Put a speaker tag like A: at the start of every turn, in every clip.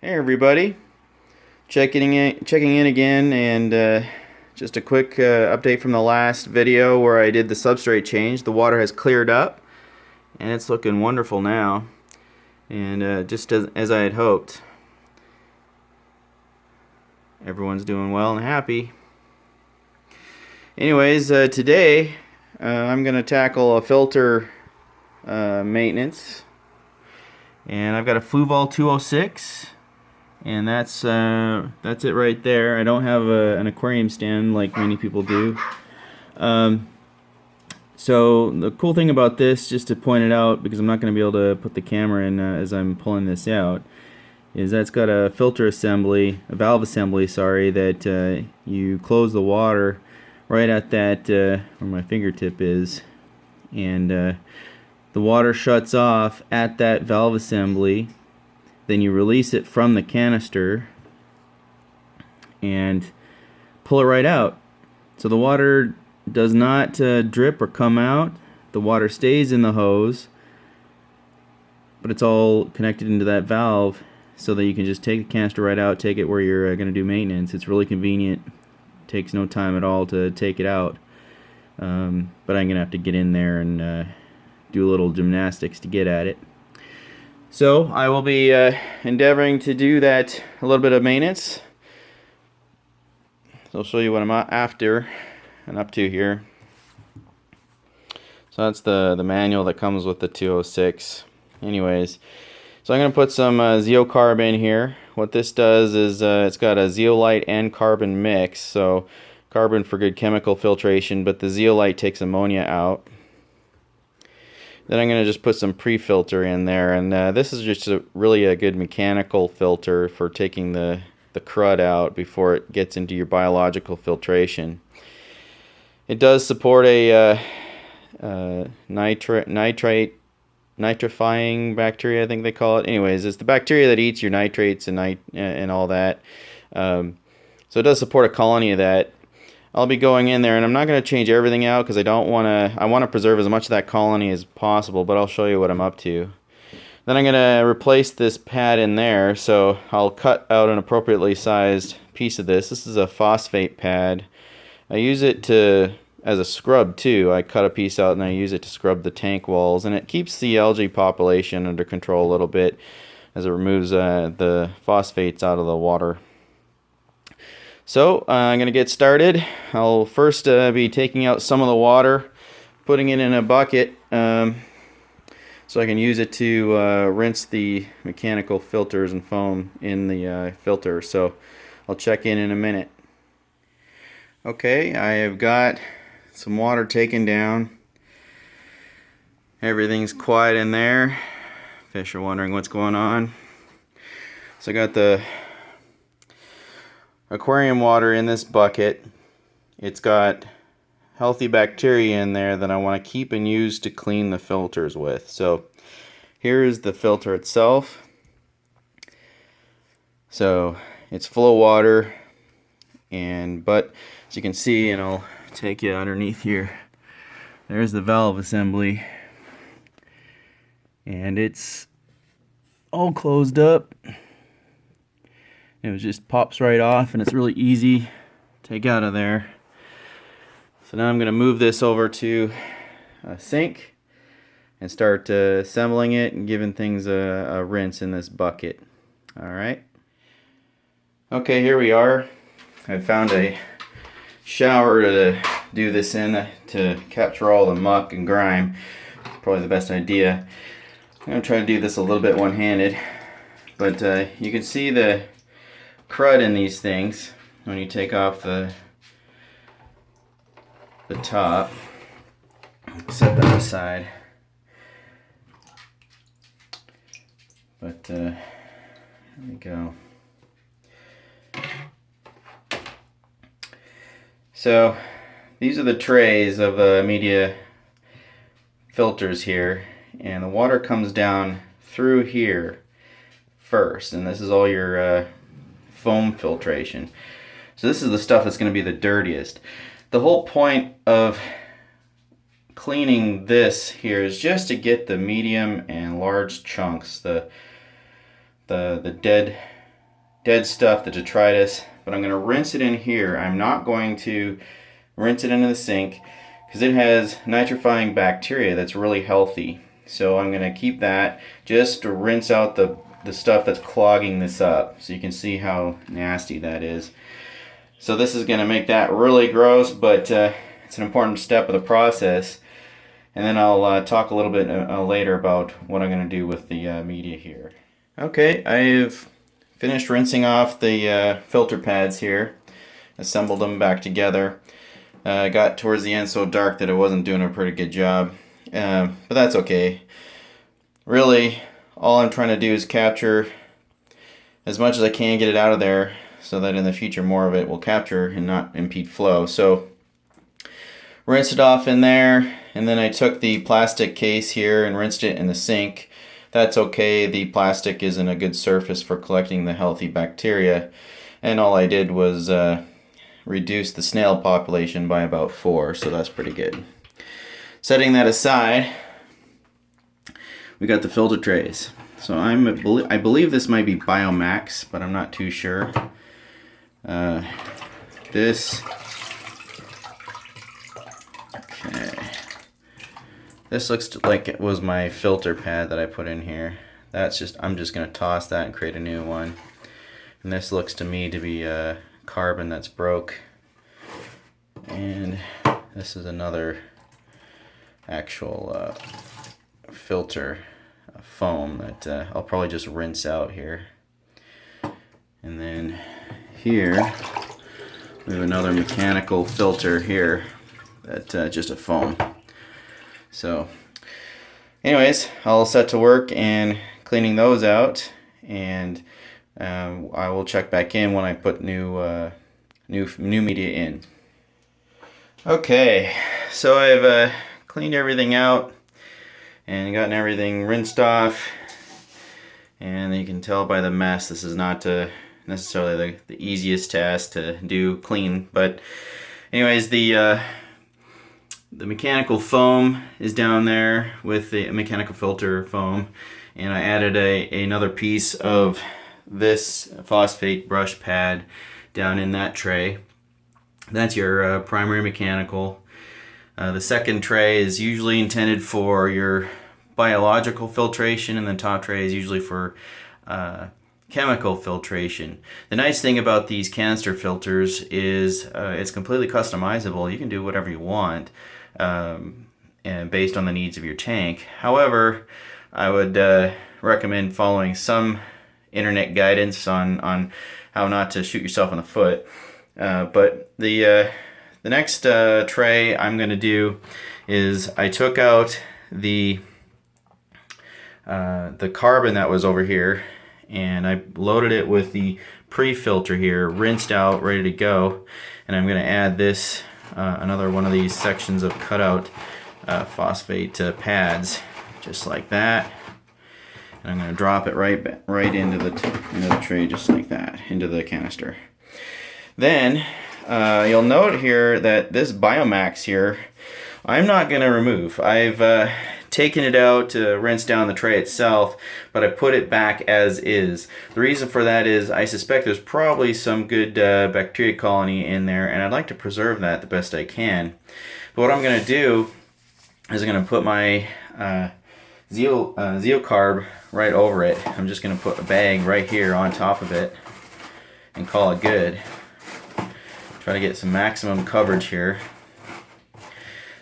A: Hey everybody, checking in again, and just a quick update from the last video where I did the substrate change. The water has cleared up, and it's looking wonderful now, and just as I had hoped. Everyone's doing well and happy. Anyways, today I'm going to tackle a filter maintenance, and I've got a Fluval 206. And that's it right there. I don't have an aquarium stand like many people do. So the cool thing about this, just to point it out, because I'm not going to be able to put the camera in as I'm pulling this out, is that it's got a filter assembly, a valve assembly, sorry, that you close the water right at that where my fingertip is, and the water shuts off at that valve assembly. Then you release it from the canister and pull it right out. So the water does not drip or come out. The water stays in the hose, but it's all connected into that valve so that you can just take the canister right out, take it where you're going to do maintenance. It's really convenient. It takes no time at all to take it out. But I'm going to have to get in there and do a little gymnastics to get at it. So I will be endeavoring to do that, a little bit of maintenance. So I'll show you what I'm after and up to here. So that's the manual that comes with the 206. Anyways, so I'm going to put some neo-carb in here. What this does is it's got a zeolite and carbon mix. So carbon for good chemical filtration, but the zeolite takes ammonia out. Then I'm going to just put some pre-filter in there, and this is just really a good mechanical filter for taking the crud out before it gets into your biological filtration. It does support a nitrifying bacteria, I think they call it. Anyways, it's the bacteria that eats your nitrates and all that. So it does support a colony of that. I'll be going in there, and I'm not going to change everything out because I want to preserve as much of that colony as possible, but I'll show you what I'm up to. Then I'm going to replace this pad in there, so I'll cut out an appropriately sized piece of this. This is a phosphate pad. I use it as a scrub too. I cut a piece out and I use it to scrub the tank walls, and it keeps the algae population under control a little bit as it removes the phosphates out of the water. So I'm going to get started. I'll first be taking out some of the water, putting it in a bucket so I can use it to rinse the mechanical filters and foam in the filter. So I'll check in a minute. Okay, I have got some water taken down. Everything's quiet in there. Fish are wondering what's going on. So I got the aquarium water in this bucket. It's got healthy bacteria in there that I want to keep and use to clean the filters with. So here's the filter itself. So it's full of water, but as you can see, and I'll take you underneath here, there's the valve assembly, and it's all closed up. It just pops right off, and it's really easy to take out of there. So now I'm going to move this over to a sink and start assembling it and giving things a rinse in this bucket. Alright. Okay, here we are. I found a shower to do this in to capture all the muck and grime. Probably the best idea. I'm going to try to do this a little bit one-handed. But you can see the crud in these things when you take off the top. Set that aside. But there we go. So these are the trays of media filters here, and the water comes down through here first, and this is all your foam filtration. So this is the stuff that's going to be the dirtiest. The whole point of cleaning this here is just to get the medium and large chunks, the dead dead stuff, the detritus, but I'm going to rinse it in here. I'm not going to rinse it into the sink because it has nitrifying bacteria that's really healthy. So I'm going to keep that just to rinse out the stuff that's clogging this up, so you can see how nasty that is. So this is going to make that really gross, but it's an important step of the process. And then I'll talk a little bit later about what I'm going to do with the media here. Okay, I've finished rinsing off the filter pads here, assembled them back together. Got towards the end so dark that it wasn't doing a pretty good job, but that's okay. Really, all I'm trying to do is capture as much as I can, get it out of there, so that in the future more of it will capture and not impede flow. So rinse it off in there, and then I took the plastic case here and rinsed it in the sink. That's okay, the plastic isn't a good surface for collecting the healthy bacteria, and all I did was reduce the snail population by about 4, so that's pretty good. Setting that aside, we got the filter trays. So I believe this might be Biomax, but I'm not too sure. This looks like it was my filter pad that I put in here. I'm just gonna toss that and create a new one. And this looks to me to be carbon that's broke. And this is another actual filter foam that I'll probably just rinse out here. And then here we have another mechanical filter here that just a foam. So anyways, I'll set to work and cleaning those out, and I will check back in when I put new media in. Okay, so I've cleaned everything out and gotten everything rinsed off, and you can tell by the mess this is not necessarily the easiest task to do clean. But anyways, the mechanical foam is down there with the mechanical filter foam, and I added another piece of this phosphate brush pad down in that tray. That's your primary mechanical. The second tray is usually intended for your biological filtration, and the top tray is usually for chemical filtration. The nice thing about these canister filters is it's completely customizable. You can do whatever you want, and based on the needs of your tank. However, I would recommend following some internet guidance on how not to shoot yourself in the foot. But the next tray I'm going to do is I took out the carbon that was over here, and I loaded it with the pre-filter here, rinsed out, ready to go. And I'm going to add this another one of these sections of cutout phosphate pads, just like that. And I'm going to drop it right into the tray, just like that, into the canister. Then you'll note here that this Biomax here, I'm not going to remove. I've taken it out to rinse down the tray itself, but I put it back as is. The reason for that is I suspect there's probably some good bacteria colony in there, and I'd like to preserve that the best I can. But what I'm going to do is I'm going to put my neo-carb right over it. I'm just going to put a bag right here on top of it and call it good. Try to get some maximum coverage here,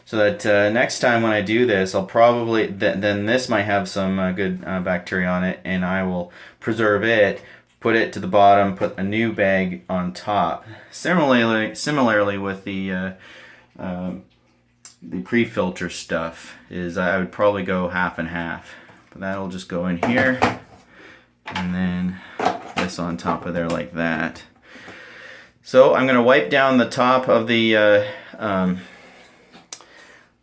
A: so that next time when I do this, I'll probably then this might have some good bacteria on it, and I will preserve it, put it to the bottom, put a new bag on top. Similarly with the pre-filter stuff, is I would probably go half and half. But that'll just go in here, and then this on top of there like that. So I'm going to wipe down the top of the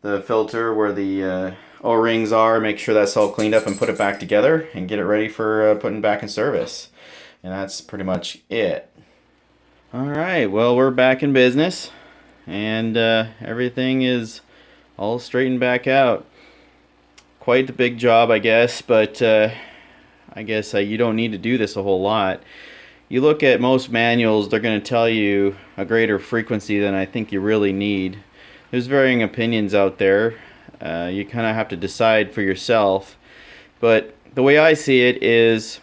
A: filter where the O-rings are, make sure that's all cleaned up, and put it back together and get it ready for putting back in service. And that's pretty much it. Alright, well, we're back in business, and everything is all straightened back out. Quite the big job, I guess, but I guess you don't need to do this a whole lot. you look at most manuals, they're going to tell you a greater frequency than I think you really need. There's varying opinions out there. You kind of have to decide for yourself. But the way I see it is,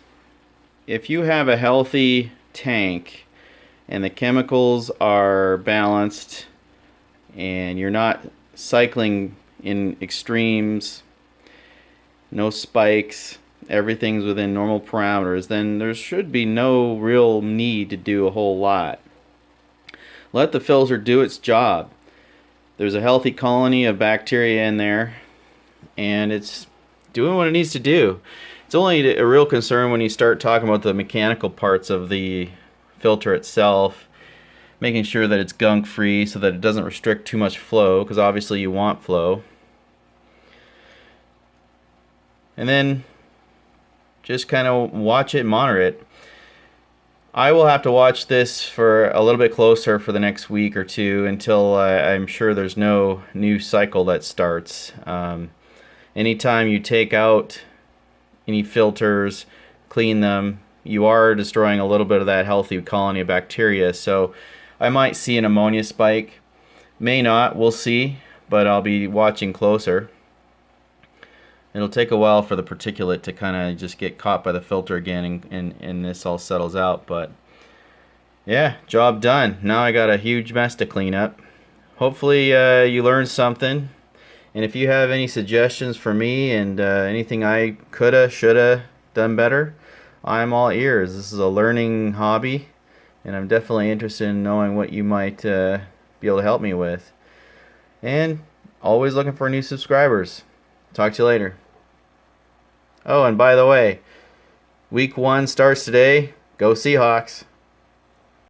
A: if you have a healthy tank and the chemicals are balanced and you're not cycling in extremes, no spikes, everything's within normal parameters, then there should be no real need to do a whole lot. Let the filter do its job. There's a healthy colony of bacteria in there, and it's doing what it needs to do. It's only a real concern when you start talking about the mechanical parts of the filter itself, making sure that it's gunk free so that it doesn't restrict too much flow, because obviously you want flow. And then just kind of watch it, monitor it. I will have to watch this for a little bit closer for the next week or two until I'm sure there's no new cycle that starts. Anytime you take out any filters, clean them, you are destroying a little bit of that healthy colony of bacteria. So I might see an ammonia spike, may not, we'll see, but I'll be watching closer. It'll take a while for the particulate to kind of just get caught by the filter again, and this all settles out. But yeah, job done. Now I got a huge mess to clean up. Hopefully you learned something. And if you have any suggestions for me and anything I coulda, shoulda done better, I'm all ears. This is a learning hobby, and I'm definitely interested in knowing what you might be able to help me with. And always looking for new subscribers. Talk to you later. Oh, and by the way, week 1 starts today. Go Seahawks.